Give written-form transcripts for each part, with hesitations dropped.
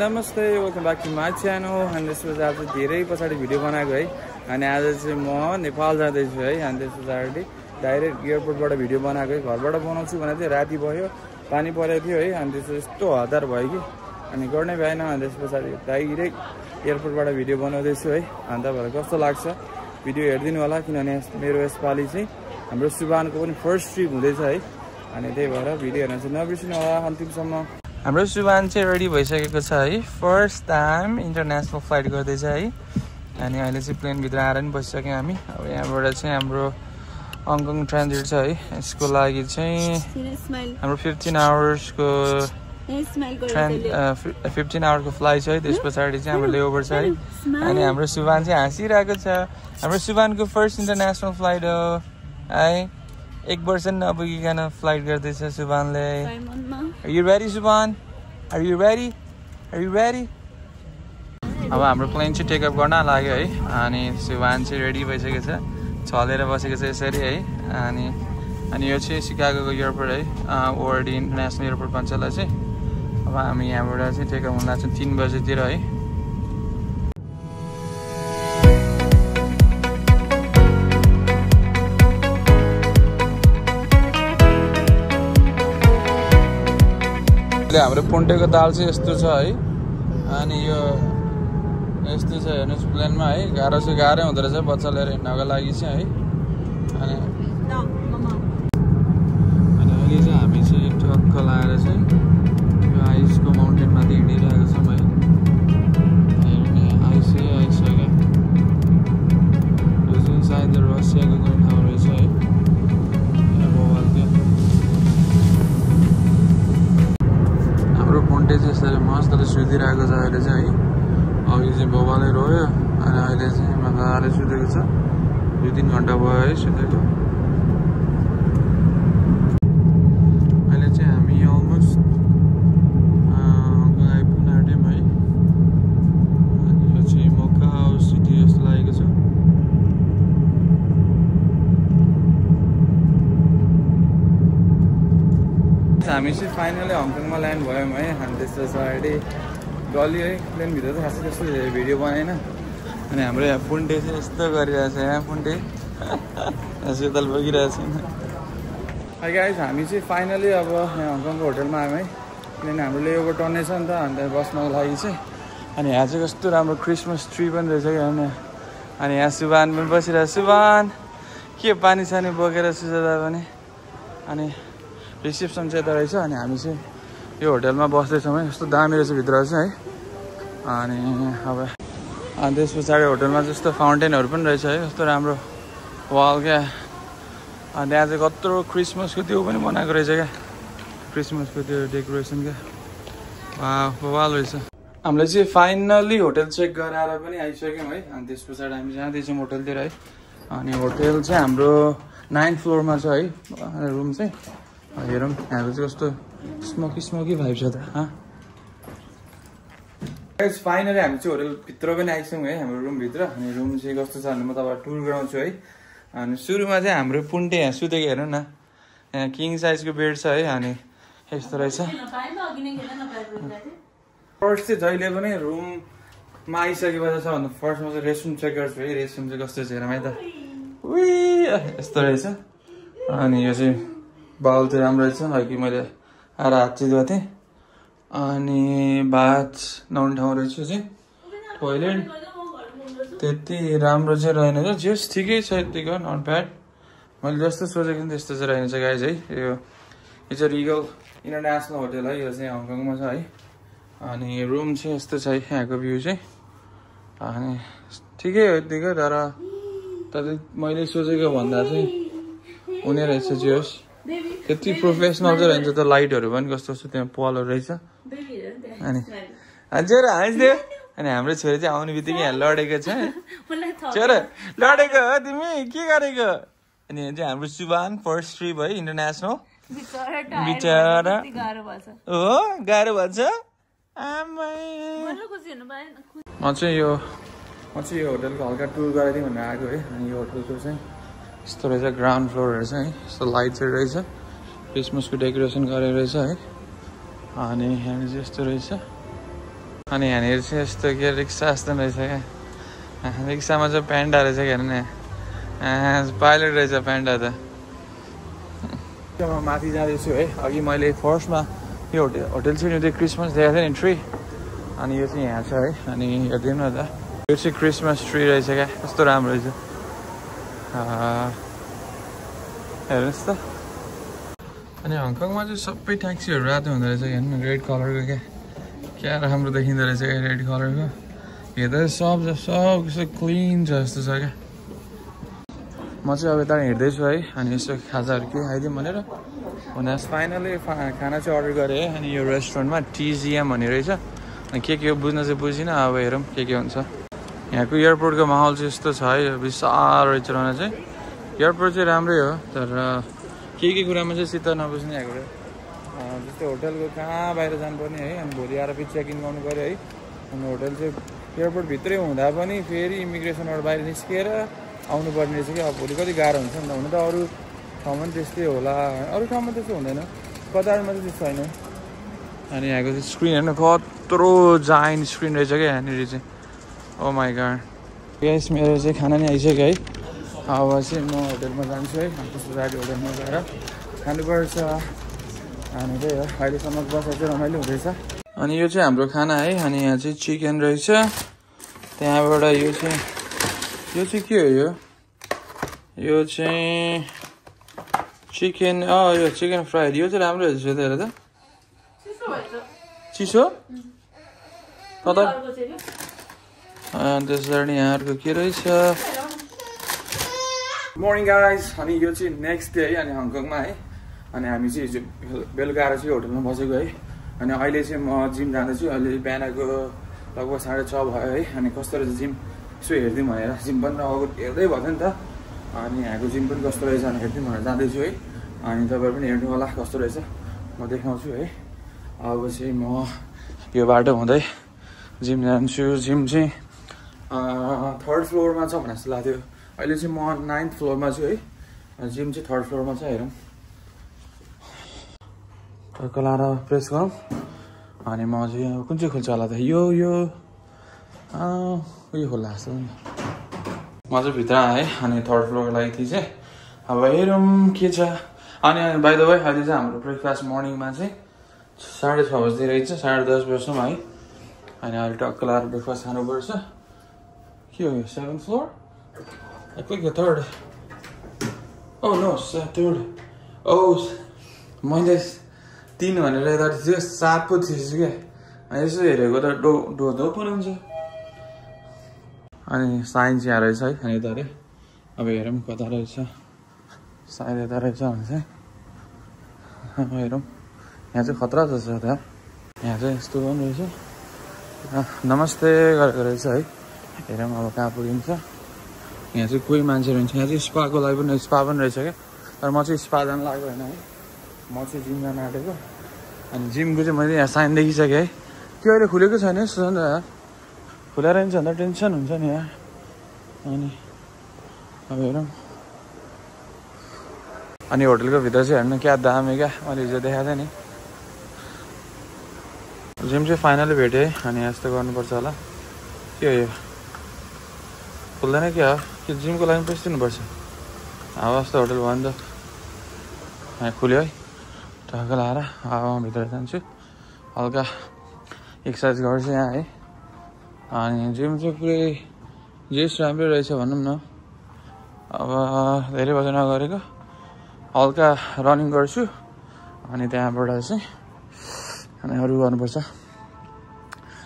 नमस्ते, welcome back to my channel. अनि त्यसपछि आज धेरै पछाडि भिडियो बनाएको है। अनि आज चाहिँ म नेपाल जाँदैछु है। अनि त्यस पछाडि डाइरेक्ट एयरपोर्टबाट भिडियो बनाएको है। घरबाट बनाउँछु भनेको थियो, राति भयो, पानी परेको थियो है। अनि त्यसपछि यस्तो हतार भयो कि अनि गर्नै भएन। अनि त्यस पछाडि डाइरेक्ट एयरपोर्टबाट भिडियो बनाउँदैछु है। अनि तपाईँहरूलाई कस्तो लाग्छ भिडियो हेरिदिनु होला, किनभने मेरो यसपालि चाहिँ हाम्रो सुभानको पनि फर्स्ट ट्रिप हुँदैछ है। अनि त्यही भएर भिडियो हेर्न चाहिँ नबिर्सिनु होला अन्तिमसम्म। हाम्रो सुभान चाहिँ रेडी भइसकेको छ है। फर्स्ट टाइम इन्टरनेसनल फ्लाइट गर्दैछ है। अनि अहिले चाहिँ प्लेनभित्र आएर पनि बसिसक्यौँ हामी। अब यहाँबाट चाहिँ हाम्रो हङकङ ट्रान्जिट छ है। यसको लागि चाहिँ हाम्रो 15 आवर्सको फ्लाइट छ है। त्यस पछाडि चाहिँ हाम्रो लेओभर छ है। अनि हाम्रो सुभान चाहिँ हाँसिरहेको छ। हाम्रो सुभानको फर्स्ट इन्टरनेसनल फ्लाइट हो है। 1 वर्ष नपुगिकन फ्लाइट गर्दैछ सुभानले। Are you ready, Subhan? Are you ready? Are you ready? अब हाम्रो प्लेन चाहिँ टेकअप गर्न लाग्यो है। अनि सुभान चाहिँ रेडी भइसकेको छ, चलेर बसेको छ यसरी है। अनि यो चाहिँ सिकागोको एयरपोर्ट है, ओआरडी इन्टरनेसनल एयरपोर्ट भन्छ यसलाई चाहिँ। अब हामी यहाँबाट चाहिँ टेकअप हुन लाग्छ 3 बजेतिर है। हाम्रो पुन्टेको दाल चाहिँ यस्तो छ है। अनि यो यस्तो छ हेर्नुहोस् प्लेनमा है। गाह्रो चाहिँ गाह्रै हुँदो रहेछ बच्चा लिएर हिँड्नको लागि चाहिँ है। अनि अहिले चाहिँ हामी चाहिँ ठक्क लगाएर चाहिँ यो आइसको माउन्टेनमाथि हिँडिरहेको छौँ है। हेर्नु आइसै आइसक्यो। यो चाहिँ सायद रसियाको कुनै ठाउँ रहेछ है। पुन्टे चाहिँ यसरी मजाले सुतिरहेको छ अहिले चाहिँ है। अघि चाहिँ बाबाले रोयो, अनि अहिले चाहिँ मजाले सुतेको छ। 2-3 घन्टा भयो है सुतेको। अहिले चाहिँ हामी अलमोस्ट हङकङ आइपुग्न आँट्यौँ है। अनि यो चाहिँ मकाउ सिटी जस्तो लागेको छ। हामी चाहिँ फाइनली हङकङमा ल्यान्ड भयौँ है। अनि त्यस पछाडि गल्यो है प्लेनभित्र त खासै त्यस्तो भिडियो बनाएन। अनि हाम्रो यहाँ पुन्टे चाहिँ यस्तो गरिरहेछ। यहाँ पुन्टे अस्पताल बगिरहेको छैन। गाइस हामी चाहिँ फाइनली अब यहाँ हङकङको होटलमा आयौँ है। किनभने हाम्रो लेओभर टर्नै छ नि त, अन्त बस्नको लागि चाहिँ। अनि यहाँ चाहिँ कस्तो राम्रो क्रिसमस ट्री पनि रहेछ क्या हेर्नु। अनि यहाँ सुभान पनि बसिरहेको। सुभान के पानी सानी बोकेर सुजाता पनि। अनि रिसेप्सन चाहिँ यता रहेछ। अनि हामी चाहिँ यो होटलमा बस्दैछौँ है। यस्तो दामी रहेछ भित्र चाहिँ है। अनि त्यस पछाडि होटलमा चाहिँ यस्तो फाउन्टेनहरू पनि रहेछ है। कस्तो राम्रो वाल क्या। अनि त्यहाँ चाहिँ कत्रो क्रिसमसको त्यो पनि बनाएको रहेछ क्या, क्रिसमसको त्यो डेकोरेसन क्या। वाल रहेछ। हामीले चाहिँ फाइनल्ली होटल चेक गराएर पनि आइसक्यौँ है। अनि त्यस पछाडि हामी जाँदैछौँ होटलतिर है। अनि होटल चाहिँ हाम्रो 9th फ्लोरमा छ है रुम चाहिँ। हेरौँ यहाँको चाहिँ कस्तो स्मोकी भाइब छ त। फाइनली हामी चाहिँ होटलभित्र पनि आइसक्यौँ है, हाम्रो रुमभित्र। अनि रुम चाहिँ कस्तो छ भने म तपाईँलाई टुर गराउँछु है। अनि सुरुमा चाहिँ हाम्रो पुन्टे यहाँ सुतेको हेर्नु न। यहाँ किङ साइजको बेड छ है। अनि यस्तो रहेछ। फर्स्ट चाहिँ जहिले पनि रुममा आइसकेपछि छ भन्दा फर्स्टमा चाहिँ रेस्टरुम चेक गर्छु है। रेस्टरुम चाहिँ कस्तो छ हेरौँ है त। यस्तो रहेछ। अनि यो चाहिँ बाउल चाहिँ राम्रो रहेछ। अघि मैले आएर हात चाहिँ धुएको थिएँ। अनि भात नुहाउने ठाउँ रहेछ चाहिँ टोइलेट त्यति राम्रो चाहिँ रहेन रहेछ। जेस ठिकै छ यतिको, नट ब्याड। मैले जस्तो सोचेको थिएँ त्यस्तो चाहिँ रहेछ गाइज है। यो चाहिँ रिगल इन्टरनेसनल होटल है। यो चाहिँ हङकङमा छ है। अनि रुम चाहिँ यस्तो छ है यहाँको भ्यू चाहिँ। अनि ठिकै हो यतिको, तर मैले सोचेको भन्दा चाहिँ हुने रहेछ। जे होस् त्यति प्रोफेसनल चाहिँ रहन्छ। त लाइटहरू पनि कस्तो कस्तो त्यहाँ पलहरू रहेछ। अनि हजुर हाँस्दियो। अनि हाम्रो छोरी चाहिँ आउने बित्तिकै यहाँ लडेको छ। छोरा लडेको हो तिमी, के गरेको? अनि यहाँ चाहिँ हाम्रो सुभान फर्स्ट ट्रिप है इन्टरनेसनल। बिचरा हो गाह्रो भन्छ। म चाहिँ यो होटलको हल्का टुर गराइदिउँ भनेर आएको है। अनि यो होटलको चाहिँ यस्तो रहेछ, ग्राउन्ड फ्लोरहरू चाहिँ है। यस्तो लाइट्सहरू रहेछ, क्रिसमसको डेकोरेसन गरेको रहेछ है। अनि यहाँ चाहिँ यस्तो रहेछ। अनि यहाँनिर चाहिँ यस्तो के रिक्सा जस्तो रहेछ क्या रिक्सामा चाहिँ प्यान्डा रहेछ क्या हेर्नु न पाइलट रहेछ प्यान्डा त म माथि जाँदैछु है अघि मैले फर्स्टमा यो होटेल चाहिँ त्यो क्रिसमस देखाएको थियो नि ट्री अनि यो चाहिँ यहाँ छ है अनि हेरिदिउँ न त यो चाहिँ क्रिसमस ट्री रहेछ क्या कस्तो राम्रो रहेछ हेर्नुहोस् त अनि हङकङमा चाहिँ सबै ट्याक्सीहरू रातो हुँदो रहेछ हेर्नु रेड कलरको क्या राम्रो देखिँदो रहेछ क्या रेड कलरको हेर्दा सब कस्तो क्लिन छ जस्तो छ क्या म चाहिँ अब यता हिँड्दैछु है अनि यसो खाजाहरू के खाइदिउँ भनेर अनि फाइनली खाना चाहिँ अर्डर गरेँ है अनि यो रेस्टुरेन्टमा TGM भन्ने रहेछ अनि के हो बुझ्न चाहिँ बुझिनँ अब हेरौँ के हुन्छ यहाँको एयरपोर्टको माहौल चाहिँ यस्तो छ है विशाल रहेछ रहन चाहिँ एयरपोर्ट चाहिँ राम्रै हो तर के कुरामा चाहिँ चित्त नबुझ्ने आएको जस्तै होटलको कहाँ बाहिर जानुपर्ने है अनि भोलि आएर फेरि चेक इन गर्नु पऱ्यो है अनि होटल चाहिँ एयरपोर्टभित्रै हुँदा पनि फेरि इमिग्रेसनबाट बाहिर निस्किएर आउनुपर्ने रहेछ कि अब भोलि कति गाह्रो हुन्छ नि त हुन त अरू ठाउँमा पनि त्यस्तै होला अरू ठाउँमा त्यस्तो हुँदैन कतारमा चाहिँ त्यस्तो छैन अनि यहाँको चाहिँ स्क्रिन हेर्नु कत्रो जाइन्ट स्क्रिन रहेछ क्या यहाँनिर चाहिँ ओ माई गॉड गाइस मेरो चाहिँ खाना नि आइसक्यो है अब चाहिँ म होटेलमा जान्छु है त्यस्तो गाडी होटेलमा गएर खानुपर्छ अनि त्यही हो अहिलेसम्म बसेर चाहिँ रमाइलो हुँदैछ अनि यो चाहिँ हाम्रो खाना है अनि यहाँ चाहिँ चिकन रहेछ त्यहाँबाट यो चाहिँ के हो यो चाहिँ चिकन यो चिकन फ्राइड यो चाहिँ राम्रो रहेछ त हेर त चिसो अनि त्यसरी यहाँ अर्को के रहेछ मर्निङ गाइज अनि यो चाहिँ नेक्स्ट डे है अनि हङकङमा है अनि हामी चाहिँ हिजो बेलुका आएर चाहिँ होटलमा बसेको है अनि अहिले चाहिँ म जिम जाँदैछु अहिले बिहानको लगभग 6:30 भयो है अनि कस्तो रहेछ जिम यसो हेरिदिउँ भनेर जिम पनि अब हेर्दै भयो नि त अनि यहाँको जिम पनि कस्तो रहेछ अनि हेरिदिउँ भनेर जाँदैछु है अनि तपाईँहरू पनि हेर्नु होला कस्तो रहेछ म देखाउँछु है अब चाहिँ म यो बाटो हुँदै जिम जान्छु जिम चाहिँ 3rd फ्लोरमा छ भने जस्तो लाग्थ्यो अहिले चाहिँ म 9th फ्लोरमा छु है जिम चाहिँ 3rd फ्लोरमा छ हेरौँ टक्क लाएर प्रेस गरौँ अनि म चाहिँ कुन चाहिँ खुल्छ होला त यो खोल्ला जस्तो नि म चाहिँ भित्र आएँ अनि 3rd फ्लोरको लागि थिएँ चाहिँ अब हेरौँ के छ अनि बाइ द वे अहिले चाहिँ हाम्रो ब्रेकफास्ट मर्निङमा चाहिँ 6:30 बजी रहेछ 10:30 बज्छौँ है अनि अहिले टक्क लाएर ब्रेकफास्ट खानुपर्छ के हो यो 7th floor click 3rd oh no 3rd oh मैले 3 भनेर यता 7 पो थिएछु क्या यसो हेरेको त डो पनि हुन्छ अनि साइन्स यहाँ रहेछ है अनि यता अरे अब हेरौँ कता रहेछ सायद यता रहेछ भने चाहिँ अब हेरौँ यहाँ चाहिँ खतरा जस्तो छ त यहाँ चाहिँ यस्तो पनि रहेछ नमस्ते गरेको रहेछ है हेरौँ अब कहाँ पुगिन्छ यहाँ चाहिँ कोही मान्छेहरू हुन्छ यहाँ चाहिँ स्पाको लागि पनि स्पा पनि रहेछ क्या तर म चाहिँ स्पा जानु लागेको होइन है म चाहिँ जिम जानु आँटेको अनि जिमको चाहिँ मैले यहाँ साइन देखिसकेँ है त्यो अहिले खुलेको छैन यस्तो नि त यार खुलेर हुन्छ भने त टेन्सन हुन्छ नि यार अनि अब हेरौँ अनि होटलको भित्र चाहिँ हेर्नु क्या दामी क्या मैले हिजो देखाएको थिएँ नि जिम चाहिँ फाइनली भेटेँ अनि यस्तो गर्नुपर्छ होला के हो यो खुल्दैन क्या हो कि जिमको लागि पैसा दिनुपर्छ अब यस्तो होटल भयो नि त यहाँ खुल्यो है टक्क लाएर अब म भित्र जान्छु हल्का एक्सर्साइज गर्छु यहाँ है अनि जिम चाहिँ पुरै जेस राम्रै रहेछ भनौँ न अब धेरै बजे नगरेको हल्का रनिङ गर्छु अनि त्यहाँबाट चाहिँ अनि अरू गर्नुपर्छ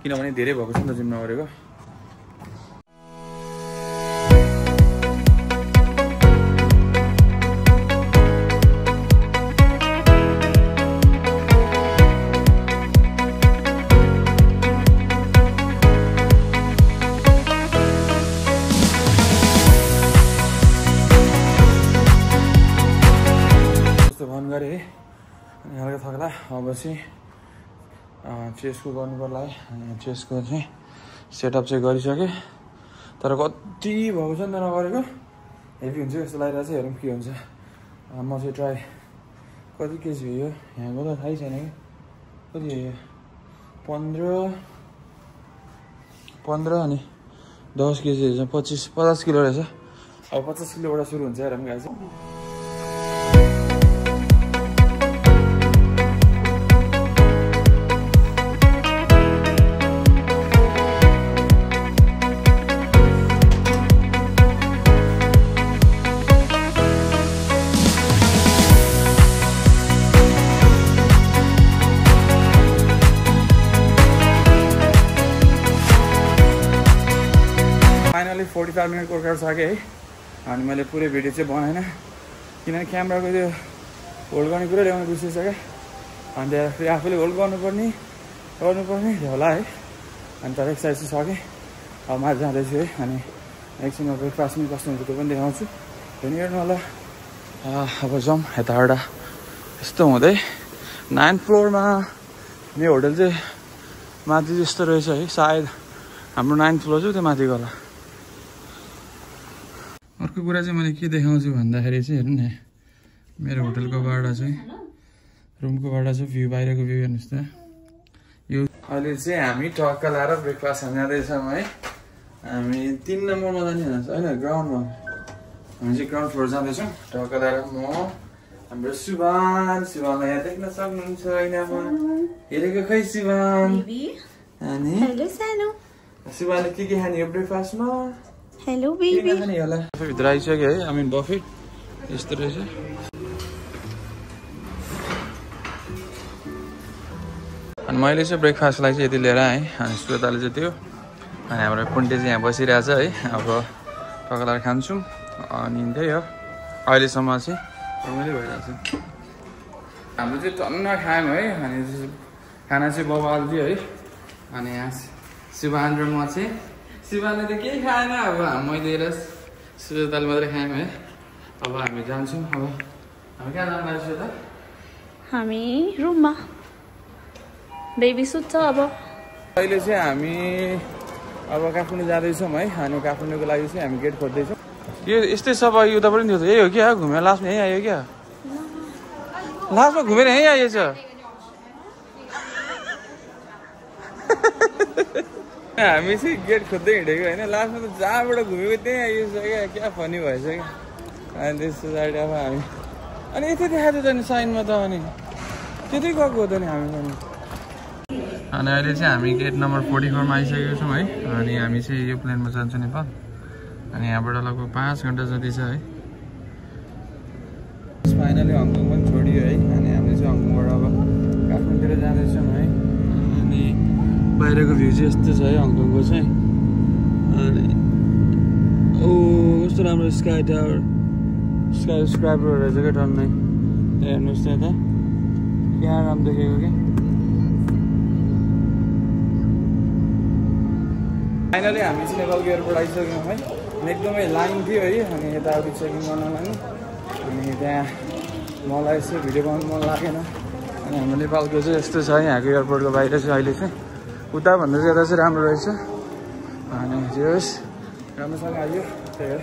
किनभने धेरै भएको छ नि त जिम नगरेको गरेँ अनि हल्का थक्ला अब चाहिँ चेस्टको गर्नु पर्ला है अनि चेस्टको चाहिँ सेटअप चाहिँ गरिसकेँ तर कति भएको छ नि त नगरेको हेभी हुन्छ जस्तो लागिरहेको छ हेरौँ के हुन्छ म चाहिँ ट्राई कति केजी हो यो यहाँको त थाहै छैन कि कति हो यो 15 15 अनि 10 केजी रहेछ 50 किलो रहेछ अब 50 किलोबाट सुरु हुन्छ हेरौँ गाइस फाइनली 45 मिनट वर्कआउट सकेँ है अनि मैले पुरै भिडियो चाहिँ बनाएन किनभने क्यामेराको त्यो होल्ड गर्ने कुरा ल्याउनु बिर्सिसकेँ अनि त्यहाँ फेरि आफूले होल्ड गर्नुपर्ने होला है अनि तर एक्सर्साइज चाहिँ सकेँ अब माथि जाँदैछु है अनि एकछिनमा ब्रेकफास्ट पनि कस्तो हुन्छ त्यो पनि देखाउँछु हेर्नु हेर्नु होला अब जाउँ यताबाट यस्तो हुँदै 9th फ्लोरमा मेरो होटल चाहिँ माथि जस्तो रहेछ है सायद हाम्रो 9th फ्लोर चाहिँ त्यो माथि होला अर्को कुरा चाहिँ मैले के देखाउँछु भन्दाखेरि चाहिँ हेर्नु न मेरो होटलको बाट चाहिँ रुमको बाट चाहिँ भ्यू बाहिरको भ्यू हेर्नुहोस् त यो अहिले चाहिँ हामी टक्क लाएर ब्रेकफास्ट खान जाँदैछौँ है हामी 3 नम्बरमा जाने होइन ग्राउन्डमा हामी चाहिँ ग्राउन्ड फ्लोर जाँदैछौँ टक्क लाएर म हाम्रो सुभानलाई यहाँ देख्न सक्नुहुन्छ ऐनामा हेरेको खै सुभान अनि सुभानले के खाने हो ब्रेकफास्टमा हेलो बेबी भित्र आइसक्यो है आमिन बफेट यस्तो रहेछ अनि मैले चाहिँ ब्रेकफास्टलाई चाहिँ यति लिएर आएँ अनि श्वेताले चाहिँ त्यो अनि हाम्रो पुन्टे चाहिँ यहाँ बसिरहेछ है अब टक्कर खान्छौँ अनि त्यही हो अहिलेसम्म चाहिँ रमाइलो भइरहेछ हाम्रो चाहिँ टन्न खायौँ है अनि खाना चाहिँ बबाल दियो है अनि यहाँ सुभान र म चाहिँ शिवाले त केही खाएन अब मैले र श्वेताले मात्रै खायौँ है अब हामी जान्छौँ अब हामी कहाँ जानु लाग्छ त हामी रुममा बेबी सुत्छ अब अहिले चाहिँ हामी अब काठमाडौँ जाँदैछौँ है अनि काठमाडौँको लागि चाहिँ हामी गेट खोज्दैछौँ यो यस्तै सबै उता पनि थियो यही हो क्या घुमेर लास्टमा यहीँ आयो क्या लास्टमा घुमेर यहीँ आइएछ हामी चाहिँ गेट खोज्दै हिँडेको होइन लास्टमा त जहाँबाट घुमेको त्यहीँ आइसक्यो क्या फनी भएछ क्या अनि त्यस पछाडि अब हामी अनि यति देखाएको थियो नि साइनमा त अनि त्यतै गएको हो त नि हामी पनि अनि अहिले चाहिँ हामी गेट नम्बर 44मा आइसकेको छौँ है अनि हामी चाहिँ यो प्लेनमा जान्छौँ नेपाल अनि यहाँबाट लगभग 5 घन्टा जति छ है फाइनली हङकङ पनि छोडियो है अनि हामीले चाहिँ हङकङबाट अब काठमाडौँतिर जाँदैछौँ है अनि बाहिरको भ्यू चाहिँ यस्तो छ है हङकङको चाहिँ अनि ओ कस्तो राम्रो स्काई टावर स्काई स्क्राइबर रहेछ क्या टन्नै हेर्नुहोस् त यता क्या राम्रो देखेको क्या फाइनली हामी चाहिँ नेपालको एयरपोर्ट आइसक्यौँ है एकदमै लाइन थियो है अनि यताउति चेकिङ गर्नलाई अनि त्यहाँ मलाई यसो भिडियो बनाउनु मन लागेन अनि हाम्रो नेपालको चाहिँ यस्तो छ यहाँको एयरपोर्टको बाहिर चाहिँ अहिले चाहिँ उता भन्दा चाहिँ यता चाहिँ राम्रो रहेछ अनि जे होस् राम्रोसँग आयो त्यही हो